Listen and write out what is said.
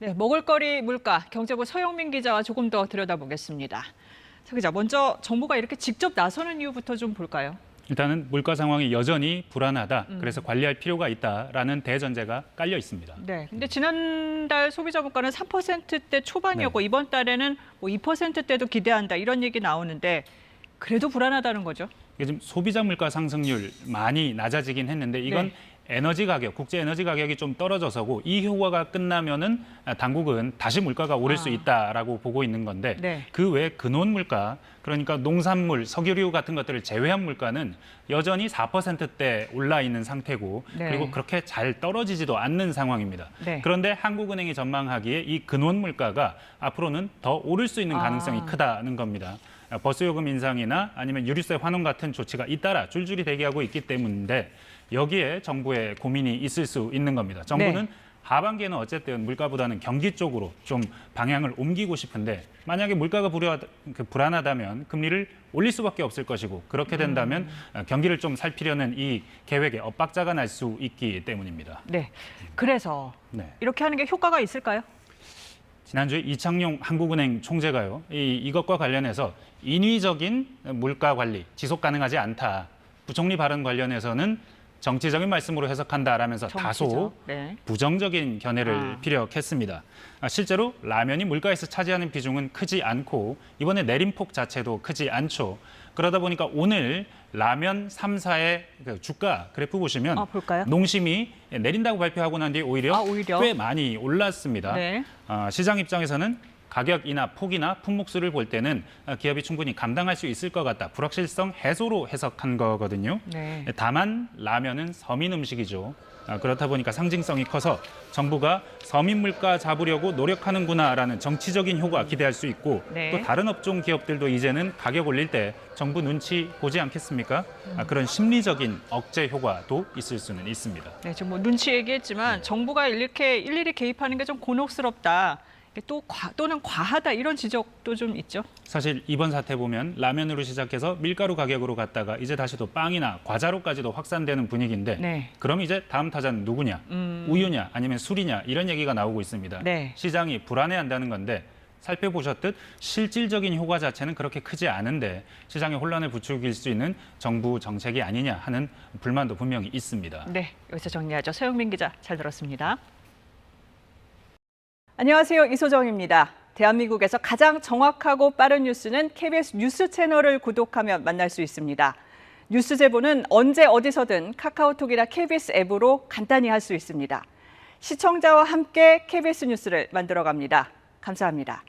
네, 먹을거리 물가, 경제부 서영민 기자와 조금 더 들여다보겠습니다. 서 기자, 먼저 정부가 이렇게 직접 나서는 이유부터 좀 볼까요? 일단은 물가 상황이 여전히 불안하다. 그래서 관리할 필요가 있다라는 대전제가 깔려 있습니다. 네, 근데 지난달 소비자 물가는 3%대 초반이었고 네. 이번 달에는 뭐 2%대도 기대한다 이런 얘기 나오는데 그래도 불안하다는 거죠? 이게 지금 소비자 물가 상승률 많이 낮아지긴 했는데 이건 네. 에너지 가격, 국제 에너지 가격이 좀 떨어져서고 이 효과가 끝나면은 당국은 다시 물가가 오를 수 있다라고 보고 있는 건데 네. 그 외 근원 물가, 그러니까 농산물, 석유류 같은 것들을 제외한 물가는 여전히 4%대 올라 있는 상태고 네. 그리고 그렇게 잘 떨어지지도 않는 상황입니다. 네. 그런데 한국은행이 전망하기에 이 근원 물가가 앞으로는 더 오를 수 있는 가능성이 크다는 겁니다. 버스요금 인상이나 아니면 유류세 환원 같은 조치가 잇따라 줄줄이 대기하고 있기 때문인데 여기에 정부의 고민이 있을 수 있는 겁니다. 정부는 하반기에는 어쨌든 물가보다는 경기 쪽으로 좀 방향을 옮기고 싶은데 만약에 물가가 불안하다면 금리를 올릴 수밖에 없을 것이고 그렇게 된다면 경기를 좀 살피려는 이 계획에 엇박자가 날 수 있기 때문입니다. 네, 그래서 이렇게 하는 게 효과가 있을까요? 지난주에 이창용 한국은행 총재가요. 이것과 관련해서 인위적인 물가 관리, 지속 가능하지 않다. 부총리 발언 관련해서는 정치적인 말씀으로 해석한다라면서 다소 부정적인 견해를 피력했습니다. 실제로 라면이 물가에서 차지하는 비중은 크지 않고 이번에 내림폭 자체도 크지 않죠. 그러다 보니까 오늘 라면 3사의 주가 그래프 보시면 농심이 내린다고 발표하고 난 뒤에 오히려 꽤 많이 올랐습니다. 네. 시장 입장에서는 가격이나 폭이나 품목수를 볼 때는 기업이 충분히 감당할 수 있을 것 같다. 불확실성 해소로 해석한 거거든요. 네. 다만 라면은 서민 음식이죠. 그렇다 보니까 상징성이 커서 정부가 서민 물가 잡으려고 노력하는구나라는 정치적인 효과 기대할 수 있고 또 다른 업종 기업들도 이제는 가격 올릴 때 정부 눈치 보지 않겠습니까? 그런 심리적인 억제 효과도 있을 수는 있습니다. 네, 지금 뭐 눈치 얘기했지만 정부가 이렇게 일일이 개입하는 게 좀 곤혹스럽다. 또는 과하다 이런 지적도 좀 있죠. 사실 이번 사태 보면 라면으로 시작해서 밀가루 가격으로 갔다가 이제 다시 또 빵이나 과자로까지도 확산되는 분위기인데 그럼 이제 다음 타자는 누구냐? 우유냐 아니면 술이냐 이런 얘기가 나오고 있습니다. 시장이 불안해한다는 건데 살펴보셨듯 실질적인 효과 자체는 그렇게 크지 않은데 시장에 혼란을 부추길 수 있는 정부 정책이 아니냐 하는 불만도 분명히 있습니다. 네, 여기서 정리하죠. 서영민 기자 잘 들었습니다. 안녕하세요. 이소정입니다. 대한민국에서 가장 정확하고 빠른 뉴스는 KBS 뉴스 채널을 구독하면 만날 수 있습니다. 뉴스 제보는 언제 어디서든 카카오톡이나 KBS 앱으로 간단히 할 수 있습니다. 시청자와 함께 KBS 뉴스를 만들어갑니다. 감사합니다.